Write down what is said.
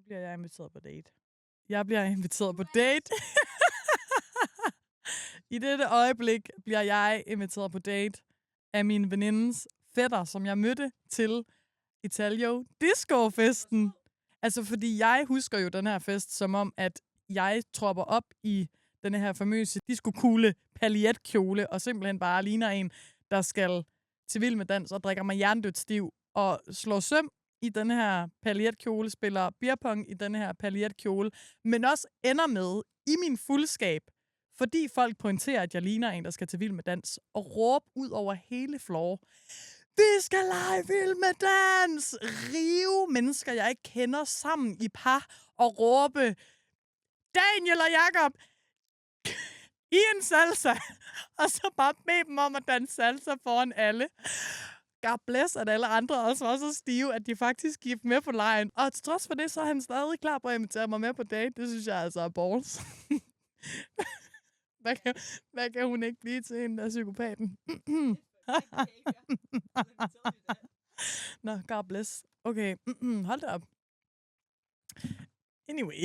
bliver jeg inviteret på date. Jeg bliver inviteret på date. I dette øjeblik bliver jeg inviteret på date af min venindes fætter, som jeg mødte til Italio Disco-festen. Altså, fordi jeg husker jo den her fest som om, at jeg tropper op i den her famøse disco-kugle paljetkjole, og simpelthen bare ligner en, der skal til Vild med Dans og drikker mig hjernedødt stiv og slår søm i den her paljetkjole, spiller beerpong i den her paljetkjole, men også ender med i min fuldskab, fordi folk pointerer, at jeg ligner en, der skal til Vild med Dans, og råbe ud over hele floor: vi skal lege Vild med Dans! Rive mennesker, jeg ikke kender, sammen i par og råbe: Daniel og Jakob, i en salsa! Og så bare bede dem om at danse salsa foran alle. God bless, at alle andre også var så stive, at de faktisk gik med på lejen. Og til trods for det, så er han stadig klar på at invitere mig med på date. Det synes jeg altså er balls. Hvad kan hun ikke blive til en af psykopaten? Nå, God bless. Okay, hold da op. Anyway.